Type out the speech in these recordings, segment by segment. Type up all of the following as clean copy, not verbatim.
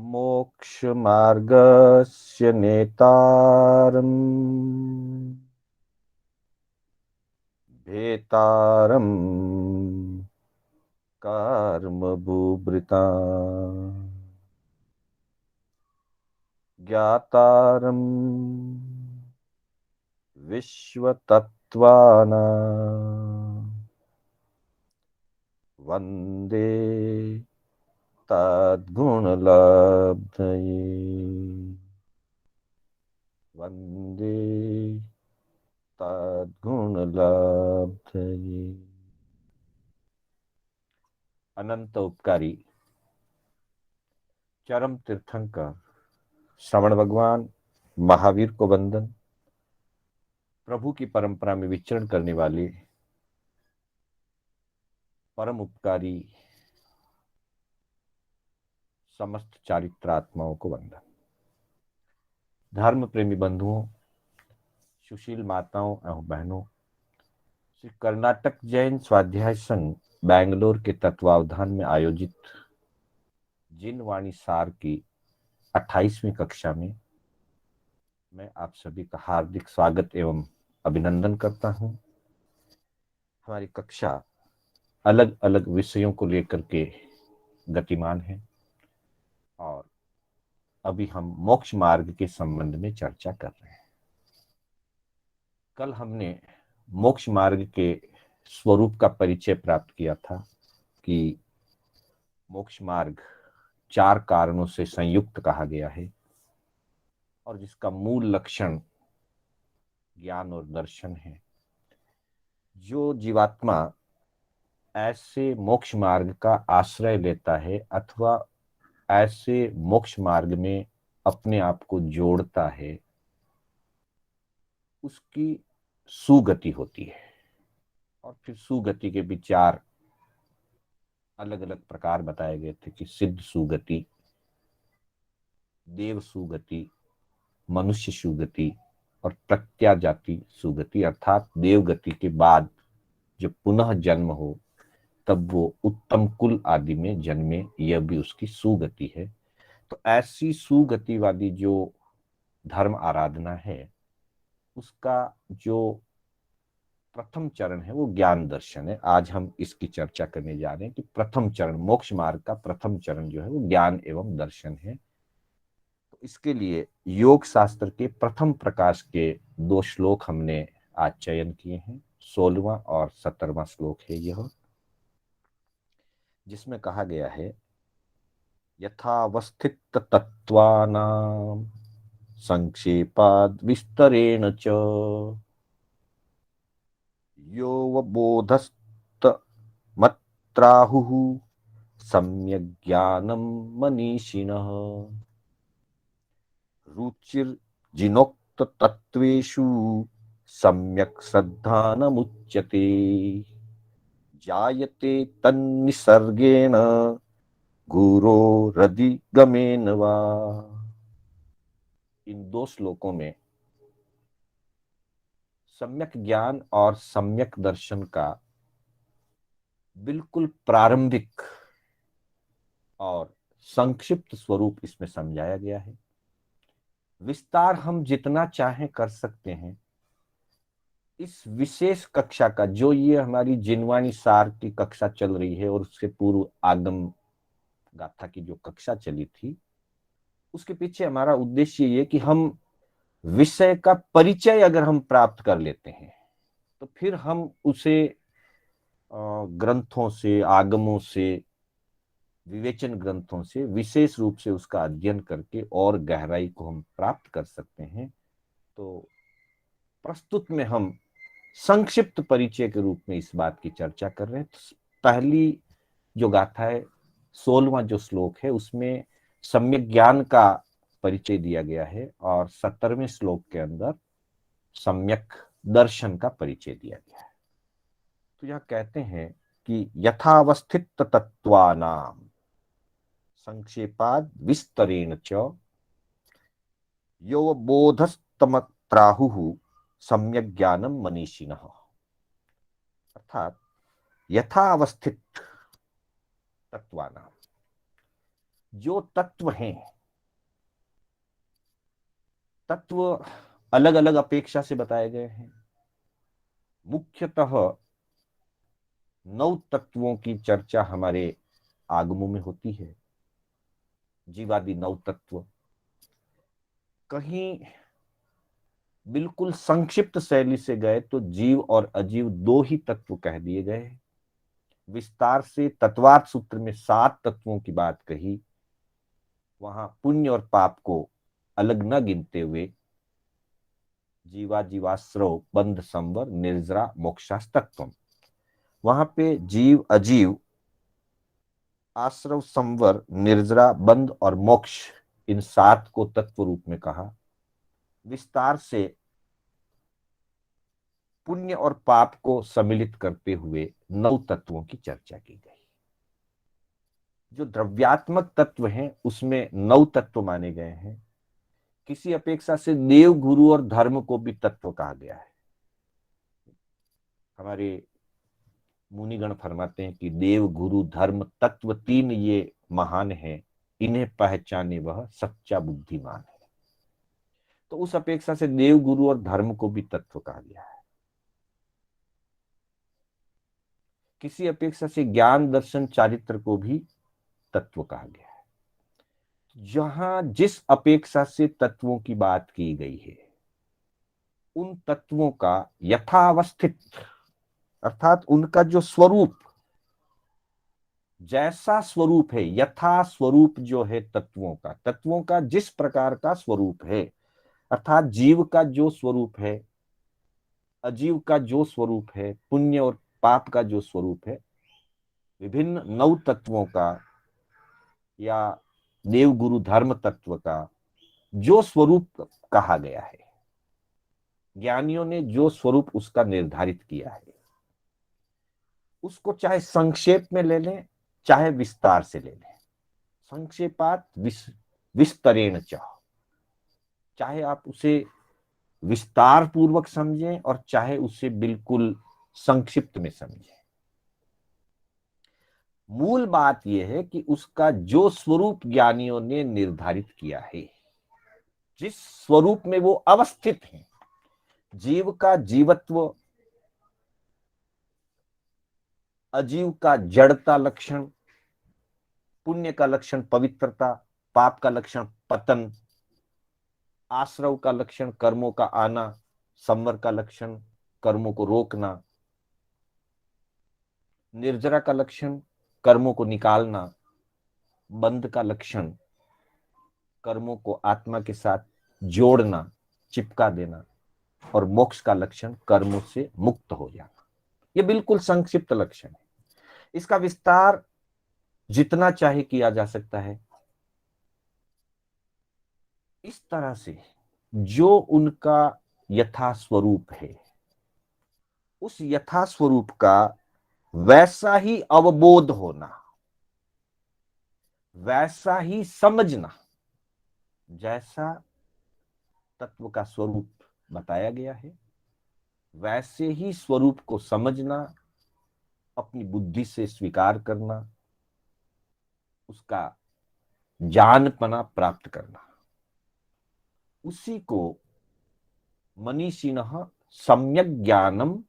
मोक्षमार्गस्य नेतारम् भेतारम् कर्मभूभृता ज्ञातारम् विश्वतत्त्वानां वन्दे तद्गुणलब्धये वन्दे तद्गुणलब्धये। अनंत उपकारी चरम तीर्थंकर श्रवण भगवान महावीर को वंदन। प्रभु की परंपरा में विचरण करने वाले परम उपकारी समस्त चारित्रात्माओं को वंदन। धर्म प्रेमी बंधुओं, सुशील माताओं एवं बहनों, श्री कर्नाटक जैन स्वाध्याय संघ बैंगलोर के तत्वावधान में आयोजित जिन वाणी सार की 28वीं कक्षा में मैं आप सभी का हार्दिक स्वागत एवं अभिनंदन करता हूं। हमारी कक्षा अलग अलग विषयों को लेकर के गतिमान है और अभी हम मोक्ष मार्ग के संबंध में चर्चा कर रहे हैं। कल हमने मोक्ष मार्ग के स्वरूप का परिचय प्राप्त किया था कि मोक्ष मार्ग 4 कारणों से संयुक्त कहा गया है और जिसका मूल लक्षण ज्ञान और दर्शन है। जो जीवात्मा ऐसे मोक्ष मार्ग का आश्रय लेता है अथवा ऐसे मोक्ष मार्ग में अपने आप को जोड़ता है, उसकी सुगति होती है। और फिर सुगति के भी 4 अलग अलग प्रकार बताए गए थे कि सिद्ध सुगति, देव सुगति, मनुष्य सुगति और प्रत्याजाति सुगति, अर्थात देवगति के बाद जब पुनः जन्म हो तब वो उत्तम कुल आदि में जन्मे, यह भी उसकी सुगति है। तो ऐसी सुगतिवादी जो धर्म आराधना है, उसका जो प्रथम चरण है वो ज्ञान दर्शन है। आज हम इसकी चर्चा करने जा रहे हैं कि प्रथम चरण, मोक्ष मार्ग का प्रथम चरण जो है वो ज्ञान एवं दर्शन है। तो इसके लिए योग शास्त्र के प्रथम प्रकाश के 2 श्लोक हमने आज चयन किए हैं। 16वां और 17वां श्लोक है यह, जिसमें कहा गया है यथावस्थित तत्वानां संक्षेपाद विस्तरेण च यो बोधस्त मत्राहुः सम्यक् ज्ञानं मनीषिणः रुचिर्जिनोक्त तत्वेषु सम्यक् श्रद्धानमुच्यते जायते तन्निसर्गेण गुरोरधिगमेन वा। इन 2 श्लोकों में सम्यक ज्ञान और सम्यक दर्शन का बिल्कुल प्रारंभिक और संक्षिप्त स्वरूप इसमें समझाया गया है। विस्तार हम जितना चाहें कर सकते हैं। इस विशेष कक्षा का, जो ये हमारी जिनवाणी सार की कक्षा चल रही है और उससे पूर्व आगम गाथा की जो कक्षा चली थी, उसके पीछे हमारा उद्देश्य ये कि हम विषय का परिचय अगर हम प्राप्त कर लेते हैं तो फिर हम उसे ग्रंथों से, आगमों से, विवेचन ग्रंथों से विशेष रूप से उसका अध्ययन करके और गहराई को हम प्राप्त कर सकते हैं। तो प्रस्तुत में हम संक्षिप्त परिचय के रूप में इस बात की चर्चा कर रहे हैं। तो पहली जो गाथा है, 16वां जो श्लोक है, उसमें सम्यक ज्ञान का परिचय दिया गया है और 17वें श्लोक के अंदर सम्यक दर्शन का परिचय दिया गया है। तो यह कहते हैं कि यथावस्थित तत्वानाम संक्षेपाद विस्तरेण च यो बोधस्तमत्राहुः सम्यक ज्ञानम मनीषिणः। अर्थात यथावस्थित तत्वानाम, जो तत्व हैं, तत्व अलग अलग अपेक्षा से बताए गए हैं। मुख्यतः 9 तत्वों की चर्चा हमारे आगमों में होती है। जीवादि 9 तत्व कहीं बिल्कुल संक्षिप्त शैली से गए तो जीव और अजीव 2 ही तत्व कह दिए गए। विस्तार से तत्वार्थ सूत्र में 7 तत्वों की बात कही। वहां पुण्य और पाप को अलग न गिनते हुए जीवा जीवाश्रव बंध संवर निर्जरा मोक्षास्तत्वम, वहां पे जीव अजीव आश्रव संवर निर्जरा बंध और मोक्ष, इन 7 को तत्व रूप में कहा। विस्तार से पुण्य और पाप को सम्मिलित करते हुए 9 तत्वों की चर्चा की गई। जो द्रव्यात्मक तत्व हैं उसमें 9 तत्व माने गए हैं। किसी अपेक्षा से देव गुरु और धर्म को भी तत्व कहा गया है। हमारे मुनिगण फरमाते हैं कि देव गुरु धर्म तत्व 3 ये महान है, इन्हें पहचाने वह सच्चा बुद्धिमान है। तो उस अपेक्षा से देव गुरु और धर्म को भी तत्व कहा गया है। किसी अपेक्षा से ज्ञान दर्शन चारित्र को भी तत्व कहा गया है। जहां जिस अपेक्षा से तत्वों की बात की गई है, उन तत्वों का यथावस्थित अर्थात उनका जो स्वरूप, जैसा स्वरूप है, यथा स्वरूप जो है तत्वों का जिस प्रकार का स्वरूप है, अर्थात जीव का जो स्वरूप है, अजीव का जो स्वरूप है, पुण्य और पाप का जो स्वरूप है, विभिन्न 9 तत्वों का या देव गुरु धर्म तत्व का जो स्वरूप कहा गया है, ज्ञानियों ने जो स्वरूप उसका निर्धारित किया है, उसको चाहे संक्षेप में ले लें चाहे विस्तार से ले लें। संक्षेपात विस्तरेण चाहे आप उसे विस्तार पूर्वक समझें और चाहे उसे बिल्कुल संक्षिप्त में समझें। मूल बात यह है कि उसका जो स्वरूप ज्ञानियों ने निर्धारित किया है, जिस स्वरूप में वो अवस्थित है, जीव का जीवत्व, अजीव का जड़ता लक्षण, पुण्य का लक्षण पवित्रता, पाप का लक्षण पतन, आश्रव का लक्षण कर्मों का आना, संवर का लक्षण कर्मों को रोकना, निर्जरा का लक्षण कर्मों को निकालना, बंध का लक्षण कर्मों को आत्मा के साथ जोड़ना, चिपका देना, और मोक्ष का लक्षण कर्मों से मुक्त हो जाना। यह बिल्कुल संक्षिप्त लक्षण है। इसका विस्तार जितना चाहे किया जा सकता है। इस तरह से जो उनका यथा स्वरूप है, उस यथा स्वरूप का वैसा ही अवबोध होना, वैसा ही समझना, जैसा तत्व का स्वरूप बताया गया है, वैसे ही स्वरूप को समझना, अपनी बुद्धि से स्वीकार करना, उसका जानपना प्राप्त करना, उसी को मनीषिणः सम्यक ज्ञानम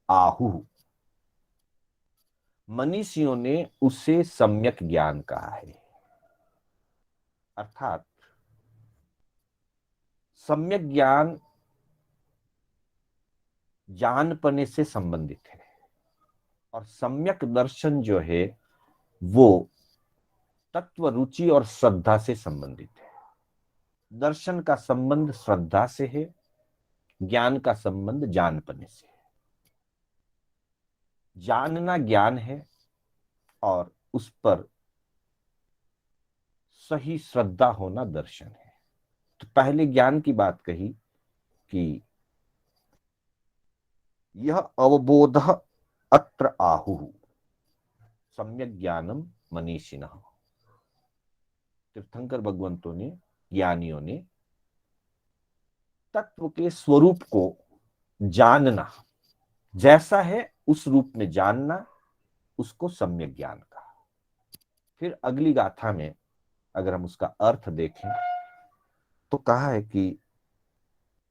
आहु। मनीषियों ने उसे सम्यक ज्ञान कहा है। अर्थात सम्यक ज्ञान जानपने से संबंधित है और सम्यक दर्शन जो है वो तत्व रुचि और श्रद्धा से संबंधित है। दर्शन का संबंध श्रद्धा से है, ज्ञान का संबंध जानपने से है। जानना ज्ञान है और उस पर सही श्रद्धा होना दर्शन है। तो पहले ज्ञान की बात कही कि यह अवबोध अत्र आहु सम्यक ज्ञानम मनीषिणः। तीर्थंकर भगवंतों ने, ज्ञानियों ने तत्व के स्वरूप को जानना, जैसा है उस रूप में जानना, उसको सम्यक ज्ञान कहा। फिर अगली गाथा में अगर हम उसका अर्थ देखें तो कहा है कि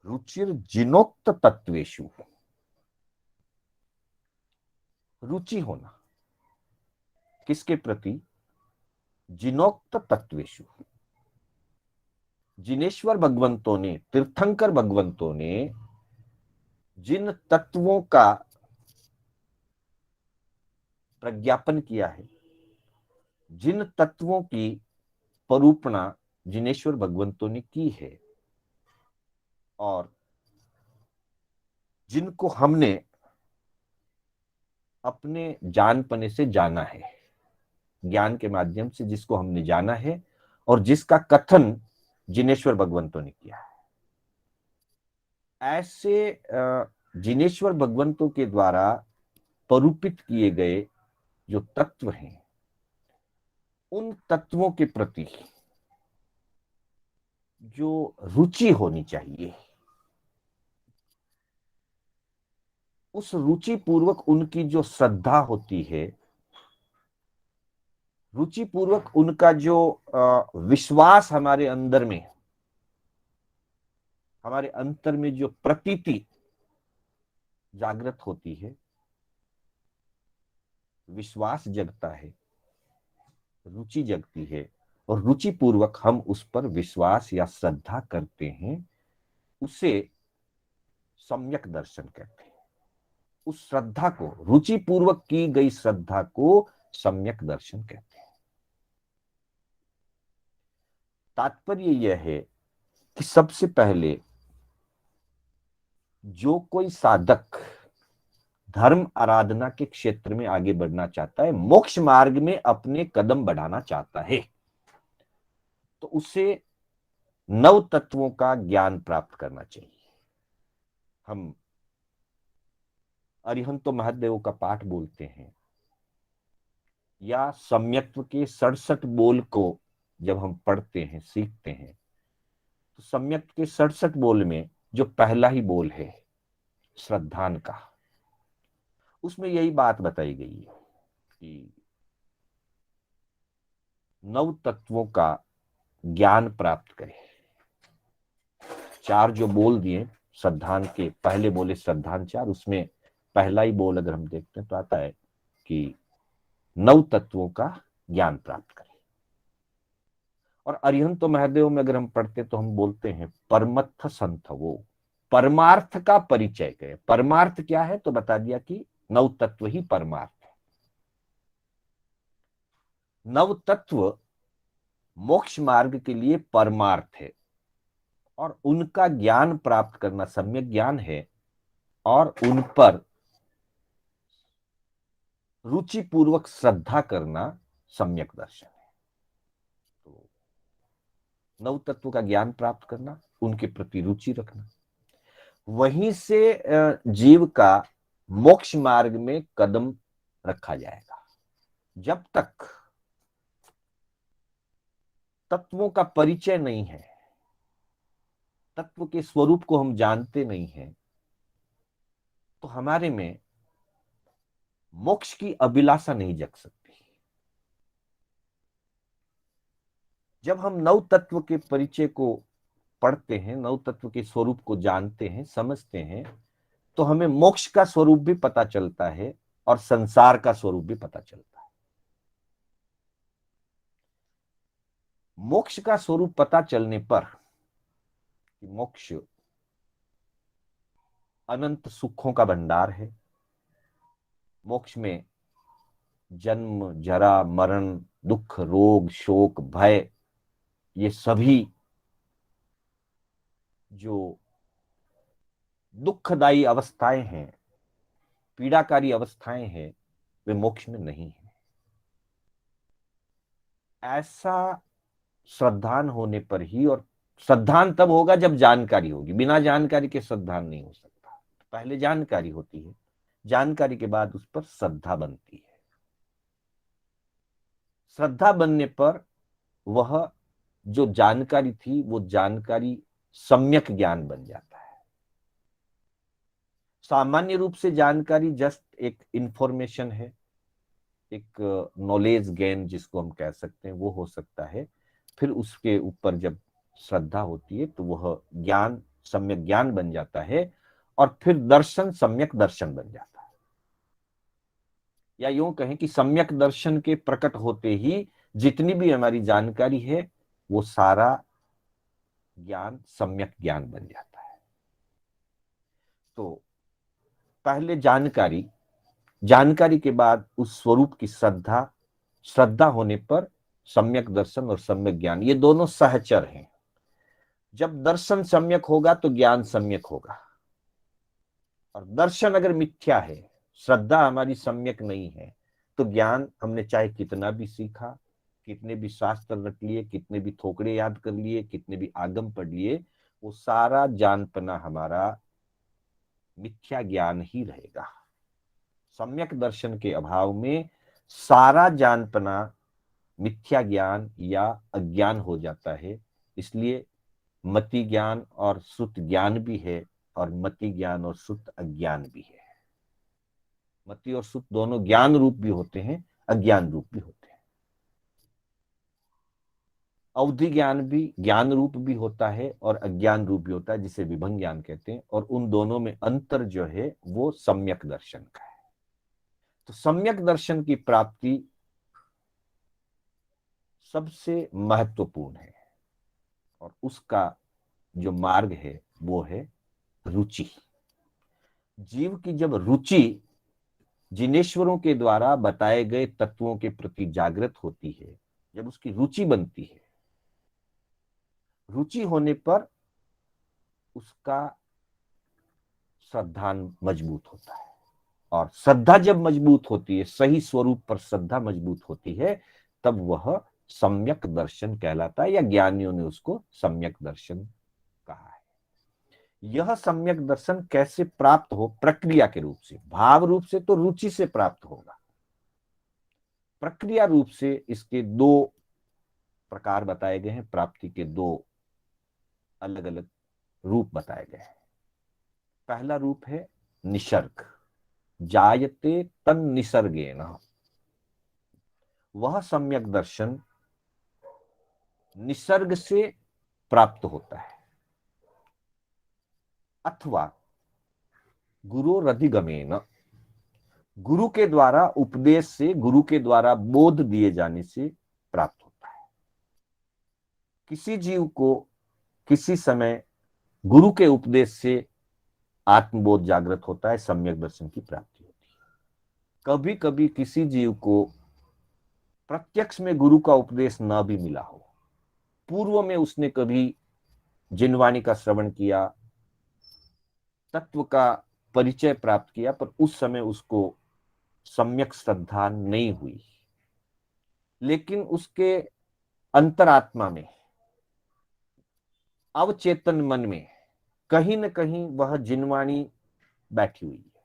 रुचिर जिनोक्त तत्वेषु, रुचि होना किसके प्रति? जिनोक्त तत्वेषु। जिनेश्वर भगवंतों ने, तीर्थंकर भगवंतों ने जिन तत्वों का प्रज्ञापन किया है, जिन तत्वों की परूपणा जिनेश्वर भगवंतों ने की है और जिनको हमने अपने जानपने से जाना है, ज्ञान के माध्यम से जिसको हमने जाना है और जिसका कथन जिनेश्वर भगवंतों ने किया है, ऐसे जिनेश्वर भगवंतों के द्वारा परूपित किए गए जो तत्व हैं, उन तत्वों के प्रति जो रुचि होनी चाहिए, उस रुचि पूर्वक उनकी जो श्रद्धा होती है, रुचि पूर्वक उनका जो विश्वास हमारे अंदर में, हमारे अंतर में जो प्रतीति जागृत होती है, विश्वास जगता है, रुचि जगती है और रुचि पूर्वक हम उस पर विश्वास या श्रद्धा करते हैं, उसे सम्यक दर्शन कहते हैं। उस श्रद्धा को, रुचि पूर्वक की गई श्रद्धा को सम्यक दर्शन कहते हैं। तात्पर्य यह है कि सबसे पहले जो कोई साधक धर्म आराधना के क्षेत्र में आगे बढ़ना चाहता है, मोक्ष मार्ग में अपने कदम बढ़ाना चाहता है, तो उसे नव तत्वों का ज्ञान प्राप्त करना चाहिए। हम अरिहंतो महादेव का पाठ बोलते हैं या सम्यक्त्व के 67 बोल को जब हम पढ़ते हैं, सीखते हैं, तो सम्यक्त्व के 67 बोल में जो पहला ही बोल है श्रद्धान का, उसमें यही बात बताई गई है कि नव तत्वों का ज्ञान प्राप्त करें। 4 जो बोल दिए श्रद्धान के, पहले बोले श्रद्धान 4, उसमें पहला ही बोल अगर हम देखते हैं तो आता है कि नव तत्वों का ज्ञान प्राप्त करें। और अरिहंतो महादेव में अगर हम पढ़ते तो हम बोलते हैं परमत्थ संथ, वो परमार्थ का परिचय करें। परमार्थ क्या है तो बता दिया कि नव तत्व ही परमार्थ है। नव तत्व मोक्ष मार्ग के लिए परमार्थ है और उनका ज्ञान प्राप्त करना सम्यक ज्ञान है और उन पर रुचि पूर्वक श्रद्धा करना सम्यक दर्शन है। तो नव तत्व का ज्ञान प्राप्त करना, उनके प्रति रुचि रखना, वहीं से जीव का मोक्ष मार्ग में कदम रखा जाएगा। जब तक तत्वों का परिचय नहीं है, तत्व के स्वरूप को हम जानते नहीं हैं, तो हमारे में मोक्ष की अभिलाषा नहीं जग सकती। जब हम नव तत्व के परिचय को पढ़ते हैं, नव तत्व के स्वरूप को जानते हैं, समझते हैं, तो हमें मोक्ष का स्वरूप भी पता चलता है और संसार का स्वरूप भी पता चलता है। मोक्ष का स्वरूप पता चलने पर कि मोक्ष अनंत सुखों का भंडार है, मोक्ष में जन्म जरा मरण दुख रोग शोक भय, ये सभी जो दुखदायी अवस्थाएं हैं, पीड़ाकारी अवस्थाएं हैं, वे मोक्ष में नहीं है। ऐसा श्रद्धान होने पर ही, और श्रद्धान तब होगा जब जानकारी होगी, बिना जानकारी के श्रद्धान नहीं हो सकता। पहले जानकारी होती है, जानकारी के बाद उस पर श्रद्धा बनती है। श्रद्धा बनने पर वह जो जानकारी थी वो जानकारी सम्यक ज्ञान बन जाता है। सामान्य रूप से जानकारी जस्ट एक इंफॉर्मेशन है, एक नॉलेज गेन जिसको हम कह सकते हैं, वो हो सकता है। फिर उसके ऊपर जब श्रद्धा होती है तो वह ज्ञान सम्यक ज्ञान बन जाता है, और फिर दर्शन सम्यक दर्शन बन जाता है। या यूं कहें कि सम्यक दर्शन के प्रकट होते ही जितनी भी हमारी जानकारी है वो सारा ज्ञान सम्यक ज्ञान बन जाता है। तो पहले जानकारी, जानकारी के बाद उस स्वरूप की श्रद्धा, श्रद्धा होने पर सम्यक दर्शन और सम्यक ज्ञान, ये दोनों सहचर हैं। जब दर्शन सम्यक होगा तो ज्ञान सम्यक होगा, और दर्शन अगर मिथ्या है, श्रद्धा हमारी सम्यक नहीं है, तो ज्ञान हमने चाहे कितना भी सीखा, कितने भी शास्त्र रट लिए, कितने भी थोकड़े याद कर लिए, कितने भी आगम पढ़ लिए, वो सारा जानपना हमारा मिथ्या ज्ञान ही रहेगा। सम्यक दर्शन के अभाव में सारा जानपना मिथ्या ज्ञान या अज्ञान हो जाता है। इसलिए मति ज्ञान और सुत ज्ञान भी है, और मति ज्ञान और सुत अज्ञान भी है। मति और सुत दोनों ज्ञान रूप भी होते हैं, अज्ञान रूप भी होते हैं। अवधि ज्ञान भी ज्ञान रूप भी होता है और अज्ञान रूप भी होता है, जिसे विभंग ज्ञान कहते हैं, और उन दोनों में अंतर जो है वो सम्यक दर्शन का है। तो सम्यक दर्शन की प्राप्ति सबसे महत्वपूर्ण है, और उसका जो मार्ग है वो है रुचि। जीव की जब रुचि जिनेश्वरों के द्वारा बताए गए तत्वों के प्रति जागृत होती है, जब उसकी रुचि बनती है, रुचि होने पर उसका श्रद्धा मजबूत होता है, और श्रद्धा जब मजबूत होती है, सही स्वरूप पर श्रद्धा मजबूत होती है, तब वह सम्यक दर्शन कहलाता है, या ज्ञानियों ने उसको सम्यक दर्शन कहा है। यह सम्यक दर्शन कैसे प्राप्त हो? प्रक्रिया के रूप से। भाव रूप से तो रुचि से प्राप्त होगा, प्रक्रिया रूप से इसके दो प्रकार बताए गए हैं, प्राप्ति के दो अलग अलग रूप बताए गए हैं। पहला रूप है निसर्ग, जायते तन निसर्गेण। वह सम्यक दर्शन निसर्ग से प्राप्त होता है, अथवा गुरोरधिगमेन, गुरु के द्वारा उपदेश से, गुरु के द्वारा बोध दिए जाने से प्राप्त होता है। किसी जीव को किसी समय गुरु के उपदेश से आत्मबोध जागृत होता है, सम्यक दर्शन की प्राप्ति होती है। कभी कभी किसी जीव को प्रत्यक्ष में गुरु का उपदेश न भी मिला हो, पूर्व में उसने कभी जिनवाणी का श्रवण किया, तत्व का परिचय प्राप्त किया, पर उस समय उसको सम्यक श्रद्धा नहीं हुई, लेकिन उसके अंतरात्मा में, अवचेतन मन में कहीं न कहीं वह जिनवाणी बैठी हुई है।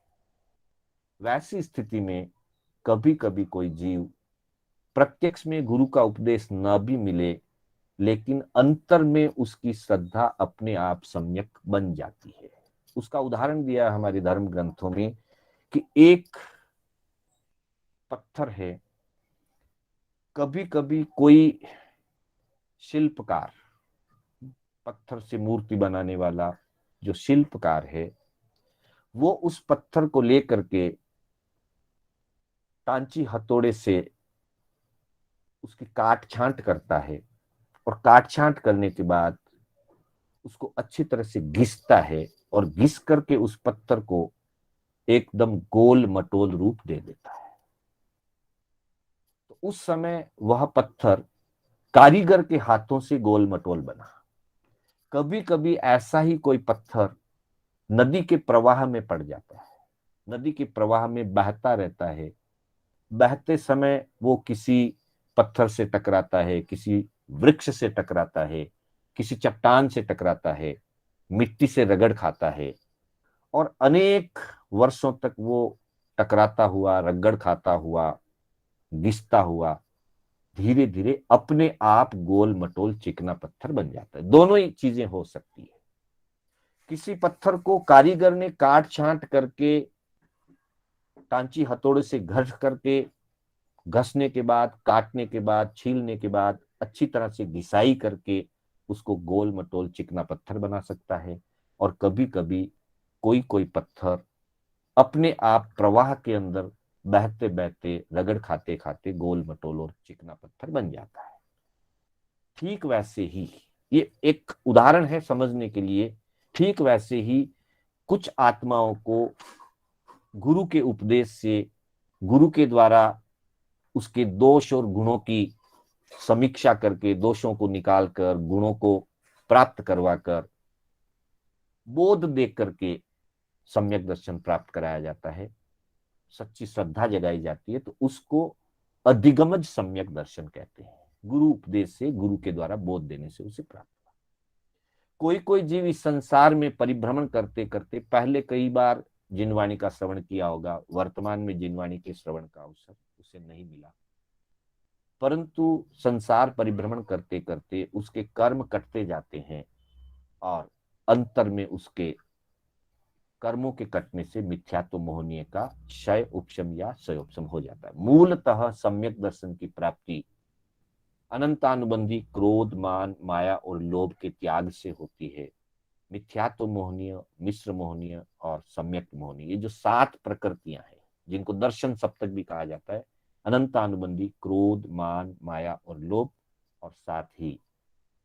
वैसी स्थिति में कभी कभी कोई जीव प्रत्यक्ष में गुरु का उपदेश न भी मिले, लेकिन अंतर में उसकी श्रद्धा अपने आप सम्यक बन जाती है। उसका उदाहरण दिया हमारे धर्म ग्रंथों में कि एक पत्थर है, कभी कभी कोई शिल्पकार, पत्थर से मूर्ति बनाने वाला जो शिल्पकार है, वो उस पत्थर को लेकर के टांची हथौड़े से उसकी काट छांट करता है, और काट छांट करने के बाद उसको अच्छी तरह से घिसता है, और घिस करके उस पत्थर को एकदम गोल मटोल रूप दे देता है। तो उस समय वह पत्थर कारीगर के हाथों से गोल मटोल बना। कभी कभी ऐसा ही कोई पत्थर नदी के प्रवाह में पड़ जाता है, नदी के प्रवाह में बहता रहता है, बहते समय वो किसी पत्थर से टकराता है, किसी वृक्ष से टकराता है, किसी चट्टान से टकराता है, मिट्टी से रगड़ खाता है, और अनेक वर्षों तक वो टकराता हुआ, रगड़ खाता हुआ, घिसता हुआ धीरे धीरे अपने आप गोल मटोल चिकना पत्थर बन जाता है। दोनों ही चीजें हो सकती है। किसी पत्थर को कारीगर ने काट छांट करके टांची हथौड़े से घस करके, घसने के बाद, काटने के बाद, छीलने के बाद अच्छी तरह से घिसाई करके उसको गोल मटोल चिकना पत्थर बना सकता है। और कभी कभी कोई कोई पत्थर अपने आप प्रवाह के अंदर बहते बहते रगड़ खाते खाते गोल मटोल और चिकना पत्थर बन जाता है। ठीक वैसे ही, ये एक उदाहरण है समझने के लिए, ठीक वैसे ही कुछ आत्माओं को गुरु के उपदेश से, गुरु के द्वारा उसके दोष और गुणों की समीक्षा करके, दोषों को निकालकर गुणों को प्राप्त करवा कर बोध दे करके सम्यक दर्शन प्राप्त कराया जाता है, सच्ची श्रद्धा जगाई जाती है, तो उसको अधिगमज सम्यक दर्शन कहते हैं। गुरु उपदेश से, गुरु के द्वारा बोध देने से उसे प्राप्त। कोई कोई जीव इस संसार में परिभ्रमण करते करते पहले कई बार जिनवाणी का श्रवण किया होगा, वर्तमान में जिनवाणी के श्रवण का अवसर उसे नहीं मिला, परंतु संसार परिभ्रमण करते करते उसके कर्म कटते जाते हैं और अंतर में उसके कर्मों के कटने से मिथ्यात्व मोहनीय का क्षय उपशम या क्षयोपशम हो जाता है। मूलतः सम्यक दर्शन की प्राप्ति अनंतानुबंधी क्रोध, मान, माया और लोभ के त्याग से होती है। मिथ्यात्व मोहनीय, मिश्र मोहनीय और सम्यक मोहनीय, ये जो 7 प्रकृतियां हैं जिनको दर्शन सप्तक भी कहा जाता है, अनंतानुबंधी क्रोध, मान, माया और लोभ, और साथ ही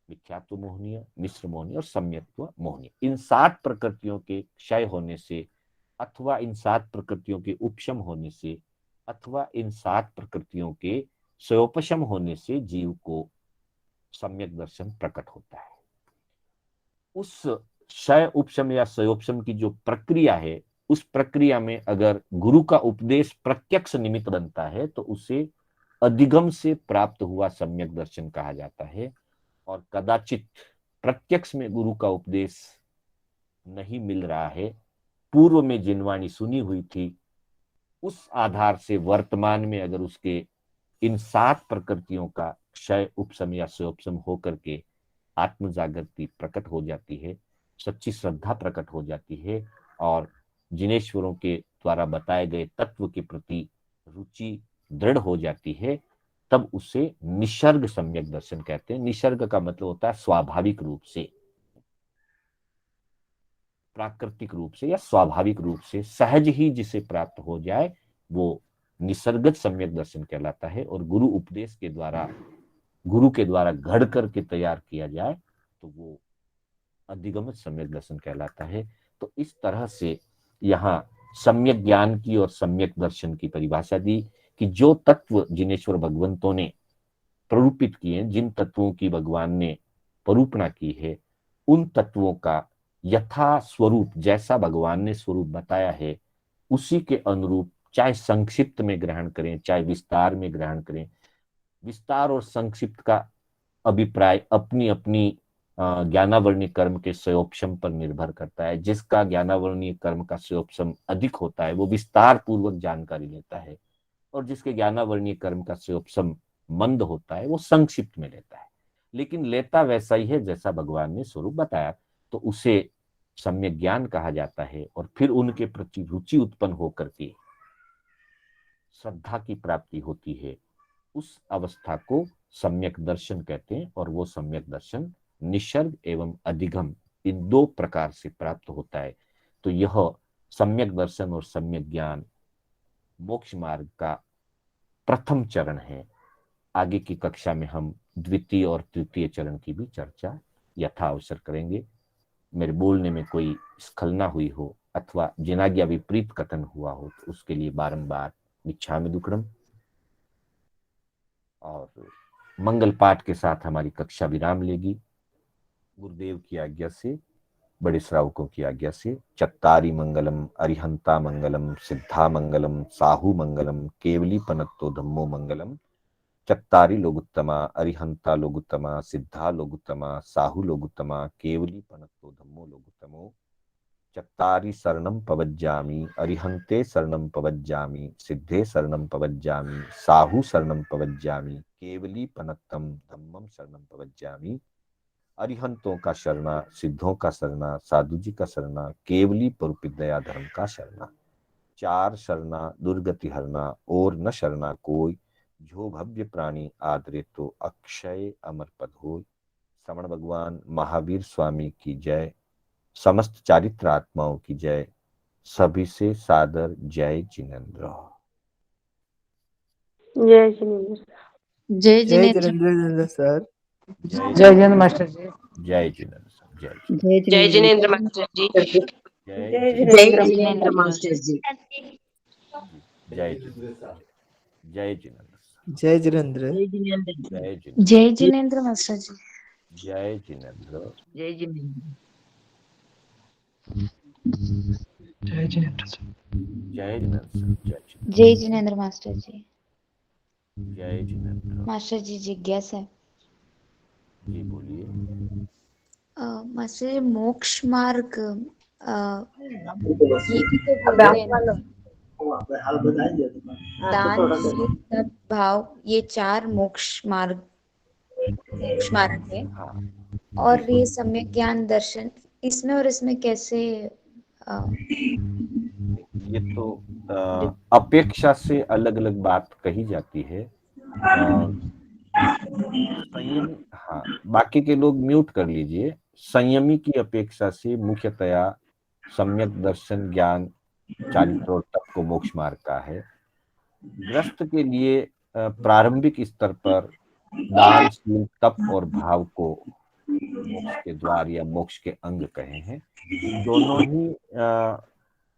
मिथ्यात्व मोहनीय, मिश्र मोहनीय और सम्यक्त्व मोहनीय, इन 7 प्रकृतियों के क्षय होने से अथवा इन 7 प्रकृतियों के उपशम होने से अथवा इन 7 प्रकृतियों के क्षयोपशम होने से जीव को सम्यक दर्शन प्रकट होता है। उस क्षय उपशम या क्षयोपशम की जो प्रक्रिया है, उस प्रक्रिया में अगर गुरु का उपदेश प्रत्यक्ष निमित्त बनता है तो उसे अधिगम से प्राप्त हुआ सम्यक दर्शन कहा जाता है। और कदाचित प्रत्यक्ष में गुरु का उपदेश नहीं मिल रहा है, पूर्व में जिनवाणी सुनी हुई थी, उस आधार से वर्तमान में अगर उसके इन 7 प्रकृतियों का क्षय उपशम या क्षयोपशम होकर के आत्म जागृति प्रकट हो जाती है, सच्ची श्रद्धा प्रकट हो जाती है और जिनेश्वरों के द्वारा बताए गए तत्व के प्रति रुचि दृढ़ हो जाती है, तब उसे निसर्ग सम्यक दर्शन कहते हैं। निसर्ग का मतलब होता है स्वाभाविक रूप से, प्राकृतिक रूप से या स्वाभाविक रूप से सहज ही जिसे प्राप्त हो जाए वो निसर्गज सम्यक दर्शन कहलाता है। और गुरु उपदेश के द्वारा, गुरु के द्वारा घड़ करके तैयार किया जाए तो वो अधिगमित सम्यक दर्शन कहलाता है। तो इस तरह से यहाँ सम्यक ज्ञान की और सम्यक दर्शन की परिभाषा दी कि जो तत्व जिनेश्वर भगवंतों ने प्ररूपित किए, जिन तत्वों की भगवान ने परूपणा की है, उन तत्वों का यथा स्वरूप, जैसा भगवान ने स्वरूप बताया है, उसी के अनुरूप चाहे संक्षिप्त में ग्रहण करें चाहे विस्तार में ग्रहण करें। विस्तार और संक्षिप्त का अभिप्राय अपनी अपनी ज्ञानावरणीय कर्म के क्षयोपशम पर निर्भर करता है। जिसका ज्ञानावरणीय कर्म का क्षयोपशम अधिक होता है वो विस्तार पूर्वक जानकारी लेता है, और जिसके ज्ञानावरणीय कर्म का क्षयोपशम मंद होता है वो संक्षिप्त में लेता है, लेकिन लेता वैसा ही है जैसा भगवान ने स्वरूप बताया, तो उसे सम्यक ज्ञान कहा जाता है। और फिर उनके प्रति रुचि उत्पन्न होकर के श्रद्धा की प्राप्ति होती है, उस अवस्था को सम्यक दर्शन कहते हैं। और वो सम्यक दर्शन निसर्ग एवं अधिगम इन 2 प्रकार से प्राप्त होता है। तो यह सम्यक दर्शन और सम्यक ज्ञान मोक्ष मार्ग का प्रथम चरण है। आगे की कक्षा में हम द्वितीय और तृतीय चरण की भी चर्चा यथा अवसर करेंगे। मेरे बोलने में कोई स्खलना हुई हो अथवा जिनाज्ञा विपरीत कथन हुआ हो तो उसके लिए बारंबार मिच्छामि दुक्कडम। और मंगल पाठ के साथ हमारी कक्षा विराम लेगी। गुरुदेव की आज्ञा से, बड़े श्रावकों की आज्ञा से, चत्तारी मंगलम, अरिहंता मंगलम, सिद्धा मंगलम, साहू मंगलम, केवली पनत्तो धम्मो मंगलम। चत्तारी लोगुत्तमा, अरिहंता लोगुत्तमा, सिद्धा लोगुत्तमा, साहू लोगुत्तमा, केवली पनत्तो धम्मो लोगुत्तमो। चत्तारि शरणं पवज्जामि, अरिहन्ते शरणं पवज्जामि, सिद्धे शरणं पवज्जामि, साहू शरणं पवज्जामि, केवली पनत्तम धम्मम शरणं पवज्जामि। अरिहंतों का शरणा, सिद्धों का शरणा, साधु जी का शरणा, केवली परुपित दया धर्म का शरणा। 4 शरणा दुर्गति हरना, और न शरणा कोई, जो भव्य प्राणी आदरे तो अक्षय अमर पद हो। श्रवण भगवान महावीर स्वामी की जय। समस्त चारित्र आत्माओं की जय। सभी से सादर जय जिनेन्द्र। जय जिनेन्द्र। जय जय जिनेन्द्र। जिनेन्द्र सर। जय जिनेन्द्र मास्टर जी। जय जिनेन्द्र सर। जय जय जिनेन्द्र मास्टर जी। जय जय जय जिनेन्द्र जिनेन्द्र मास्टर जी। जय जिनेन्द्र। जय जिनेन्द्र सर। जय जिनेन्द्र। जय जिनेन्द्र। जय जिनेन्द्र। जय जिनेन्द्र मास्टर जी। जय जिनेन्द्र। जय जिनेन्द्र। जय जिनेन्द्र सर। जय जिनेन्द्र सर। जय जिनेन्द्र मास्टर जी। जय जिनेन्द्र। मास्टर जी जिज्ञासा है। जी बोलिए। मास्टर जी मोक्ष मार्ग ये भी तो बोलते हैं ना, दान शील तप भाव, ये चार मोक्ष मार्ग है। हाँ और ये सम्यक ज्ञान दर्शन, इसमें और इसमें कैसे ये तो अपेक्षा से अलग अलग बात कही जाती है। संयम, हाँ बाकी के लोग म्यूट कर लीजिए। संयमी की अपेक्षा से मुख्यतया सम्यक दर्शन ज्ञान चारित्र और तप को मोक्ष मार्ग का है। ग्रस्त के लिए प्रारंभिक स्तर पर दान शील तप और भाव को मोक्ष के द्वार या मोक्ष के अंग कहे हैं। दोनों ही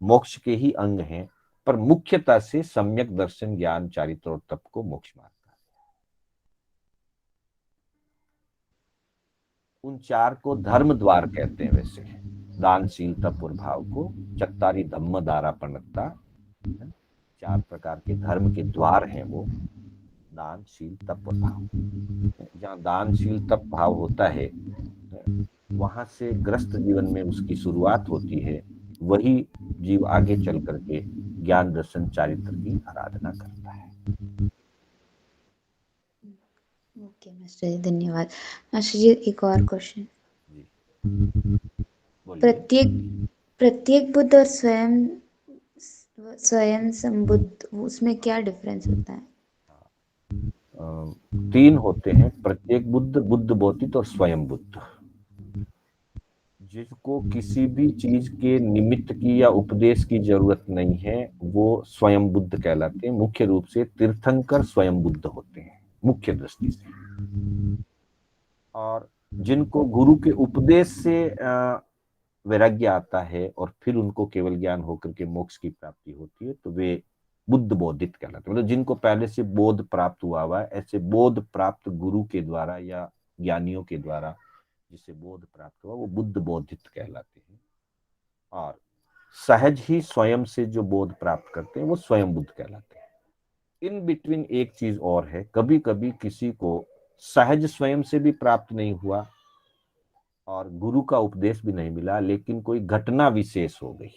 मोक्ष के ही अंग हैं, पर मुख्यता से सम्यक दर्शन ज्ञान चारित्र और तप को मोक्ष मार्ग का। उन चार को धर्म द्वार कहते हैं। वैसे दान शील तप और भाव को चत्तारी धम्म दारा पणत्ता, चार प्रकार के धर्म के द्वार हैं वो, दान शील तप और भाव। जहाँ दान शील तप भाव होता है वहां से ग्रस्त जीवन में उसकी शुरुआत होती है। वही जीव आगे चल करके ज्ञान दर्शन चारित्र की आराधना करता है। ओके मास्टर जी, धन्यवाद। मास्टर जी एक और क्वेश्चन। प्रत्येक बुद्ध और स्वयं संबुद्ध, उसमें क्या डिफरेंस होता है? तीन होते हैं, प्रत्येक बुद्ध, बुद्ध बोधित और स्वयं बुद्ध। जिसको किसी भी चीज के निमित्त की या उपदेश की जरूरत नहीं है वो स्वयं बुद्ध कहलाते हैं। मुख्य रूप से तीर्थंकर स्वयं बुद्ध होते हैं मुख्य दृष्टि से। और जिनको गुरु के उपदेश से वैराग्य आता है और फिर उनको केवल ज्ञान होकर के मोक्ष की प्राप्ति होती है तो वे बुद्ध बोधित कहलाते हैं। मतलब जिनको पहले से बोध प्राप्त हुआ है, ऐसे बोध प्राप्त गुरु के द्वारा या ज्ञानियों के द्वारा जिसे बोध प्राप्त हुआ वो बुद्ध बोधित कहलाते हैं। और सहज ही स्वयं से जो बोध प्राप्त करते हैं वो स्वयं बुद्ध कहलाते हैं। इन बिटवीन एक चीज और है, कभी कभी किसी को सहज स्वयं से भी प्राप्त नहीं हुआ और गुरु का उपदेश भी नहीं मिला, लेकिन कोई घटना विशेष हो गई,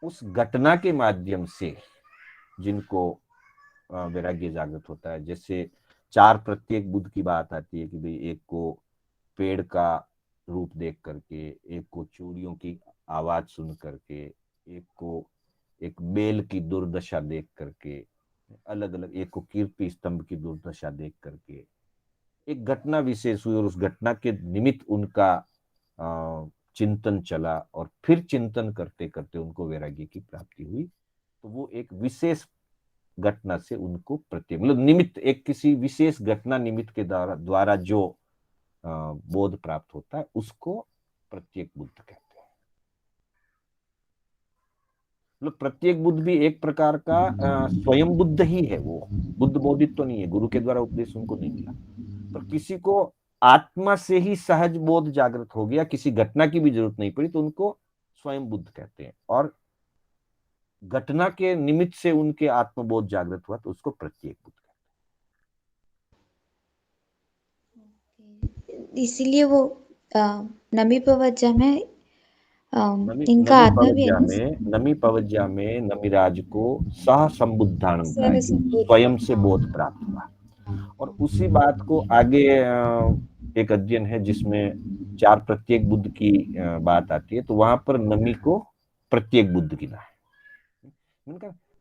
उस घटना के माध्यम से जिनको वैराग्य जागृत होता है। जैसे चार प्रत्येक बुद्ध की बात आती है कि भाई एक को पेड़ का रूप देख करके, एक को चूड़ियों की आवाज सुन करके, एक को एक बेल की दुर्दशा देख करके, अलग अलग, एक को कीर्ति स्तंभ की दुर्दशा देख करके एक घटना विशेष हुई और उस घटना के निमित्त उनका चिंतन चला और फिर चिंतन करते करते उनको वैराग्य की प्राप्ति हुई। तो वो एक विशेष घटना से उनको प्रत्येक, मतलब निमित्त, एक किसी विशेष घटना निमित्त के द्वारा जो बोध प्राप्त होता है उसको प्रत्येक बुद्ध कहते हैं। मतलब प्रत्येक बुद्ध भी एक प्रकार का स्वयं बुद्ध ही है। वो बुद्ध बोधित तो नहीं है, गुरु के द्वारा उपदेश उनको नहीं मिला, पर किसी को आत्मा से ही सहज बोध जागृत हो गया, किसी घटना की भी जरूरत नहीं पड़ी, तो उनको स्वयं बुद्ध कहते हैं। और घटना के निमित्त से उनके आत्मबोध जागृत हुआ तो उसको प्रत्येक बुद्ध कहते हैं। इसीलिए वो नमी पवज्जा में इनका आत्मा भी है। नमी पवज्जा में नमिराज को सह संबुद्धानम कहा, स्वयं से बोध प्राप्त हुआ। और उसी बात को आगे एक अध्ययन है जिसमें चार प्रत्येक बुद्ध की बात आती है, तो वहां पर नमी को प्रत्येक बुद्ध गिना है।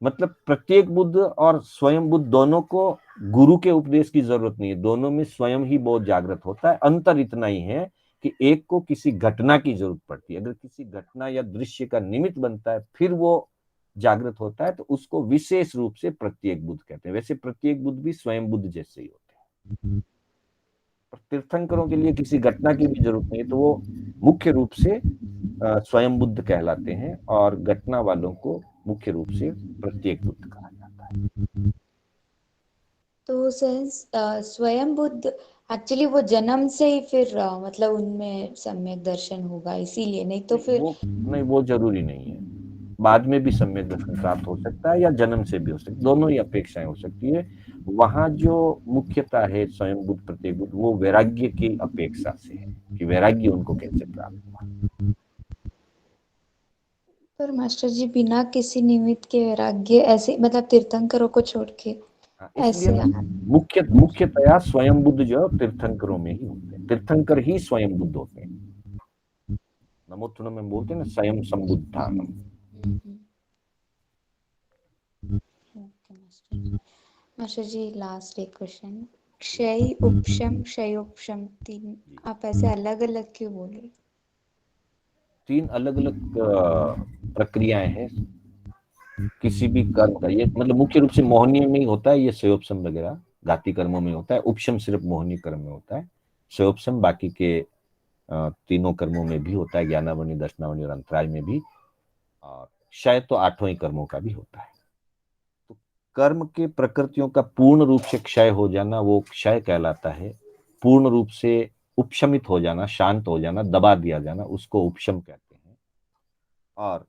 मतलब प्रत्येक बुद्ध और स्वयं बुद्ध दोनों को गुरु के उपदेश की जरूरत नहीं है, दोनों में स्वयं ही बहुत जागृत होता है। अंतर इतना ही है कि एक को किसी घटना की जरूरत पड़ती है, अगर किसी घटना या दृश्य का निमित्त बनता है फिर वो जागृत होता है, तो उसको विशेष रूप से प्रत्येक बुद्ध कहते हैं। वैसे प्रत्येक बुद्ध भी स्वयं बुद्ध जैसे ही होते हैं। तीर्थंकरों के लिए किसी घटना की भी जरूरत नहीं, तो वो मुख्य रूप से स्वयं बुद्ध कहलाते हैं, और घटना वालों को मुख्य रूप से प्रत्येक बुद्ध कहा जाता है। तो सेंस स्वयं बुद्ध एक्चुअली वो जन्म से ही फिर मतलब उनमें सम्यक दर्शन होगा, इसीलिए, नहीं तो फिर वो जरूरी नहीं है, बाद में भी सम्यक दर्शन प्राप्त हो सकता है या जन्म से भी हो सकता है, दोनों ही अपेक्षाएं हो सकती है। वहां जो मुख्यता है स्वयं बुद्ध प्रत्येक बुद्ध, वो वैराग्य की अपेक्षा से है कि वैराग्य उनको कैसे प्राप्त हुआ। पर मास्टर जी बिना किसी निमित्त के वैराग्य ऐसे, मतलब तीर्थंकरों को छोड़ के ऐसे मुख्यतया स्वयं बुद्ध जो है तीर्थंकरों में ही होते हैं, तीर्थंकर ही स्वयं बुद्ध होते हैं। नमोत्थुन में बोलते हैं ना, स्वयं संबुद्धानम। मास्टर जी लास्ट एक क्वेश्चन, क्षय उपशम क्षयोपशम तीन आप ऐसे अलग अलग क्यों बोल रहे? तीन अलग अलग प्रक्रियाएं हैं किसी भी कर्म का। ये मतलब मुख्य रूप से मोहनी में ही होता है, ये क्षयोपशम वगैरह घाती कर्मों में होता है। उपशम सिर्फ मोहनी कर्म में होता है, क्षयोपशम बाकी के तीनों कर्मों में भी होता है, ज्ञानावनी, दर्शनावनी और अंतराय में भी। और क्षय तो आठों ही कर्मों का भी होता है। तो कर्म के प्रकृतियों का पूर्ण रूप से क्षय हो जाना वो क्षय कहलाता है। पूर्ण रूप से उपशमित हो जाना, शांत हो जाना, दबा दिया जाना, उसको उपशम कहते हैं। और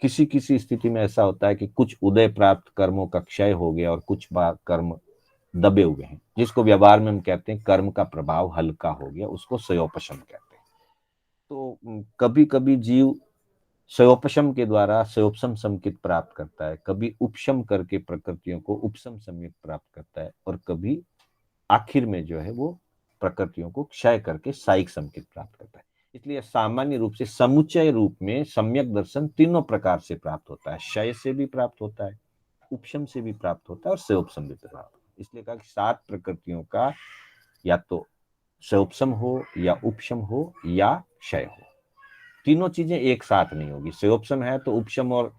किसी किसी स्थिति में ऐसा होता है कि कुछ उदय प्राप्त कर्मों का क्षय हो गया और कुछ बार कर्म दबे हुए हैं, जिसको व्यवहार में हम कहते हैं कर्म का प्रभाव हल्का हो गया, उसको क्षयोपशम कहते हैं। तो कभी कभी जीव क्षयोपशम के द्वारा क्षयोपशम संकित प्राप्त करता है, कभी उपशम करके प्रकृतियों को उपशम संयुक्त प्राप्त करता है, और कभी आखिर में जो है वो प्रकृतियों को क्षय करके साइक संकित प्राप्त करता है। इसलिए सामान्य रूप से समुच्चय रूप में सम्यक दर्शन तीनों प्रकार से प्राप्त होता है, क्षय से भी प्राप्त होता है, उपशम से भी प्राप्त होता है और क्षयोपशम भी प्राप्त होता है। इसलिए कहा कि 7 प्रकृतियों का या तो क्षयोपशम हो या उपशम हो या क्षय हो, तीनों चीजें एक साथ नहीं होगी। क्षयोपशम है तो उपशम और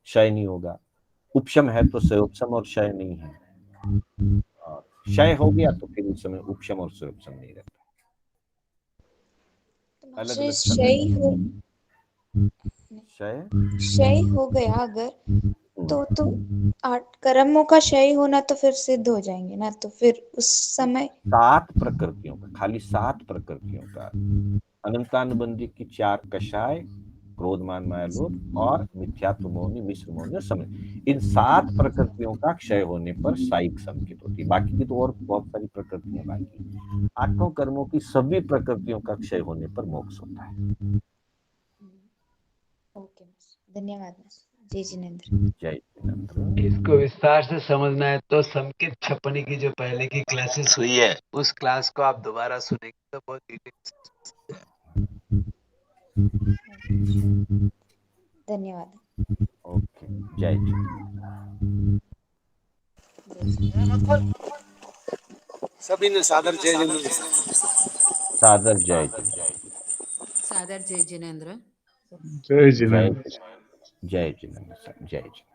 क्षय नहीं होगा, उपशम है तो क्षयोपशम और क्षय नहीं है, और क्षय हो गया तो फिर उस समय उपशम और क्षयोपशम नहीं रहता। अलग अलग क्षय हो गया अगर तो कर्मों का क्षय होना तो फिर सिद्ध हो जाएंगे ना, तो फिर उस समय 7 प्रकृतियों का, खाली 7 प्रकृतियों का, अनंतानुबंधी की 4 कषाय, क्रोध मान माया लोभ और मिथ्यात्व मोहनी मिश्र मोहनी और समय, इन 7 प्रकृतियों का क्षय होने पर साइक संकित होती है। बाकी की तो और बहुत सारी प्रकृतियां बाकी, 8 कर्मों की सभी प्रकृतियों का क्षय होने पर मोक्ष होता है। ओके, धन्यवाद जय जिनेंद्र। जय जिनेंद्र। इसको विस्तार से समझना है तो संकेत छपनी की जो पहले की क्लासेस हुई है उस क्लास को आप दोबारा सुनेंगे तो बहुत डिटेल। धन्यवाद। ओके, जय सभी ने सादर जय जिनेंद्र। सादर जय जिनेंद्र। सादर जय जिनेंद्र। जय जिनेंद्र। जय जिनेंद्र। जय जिनेंद्र।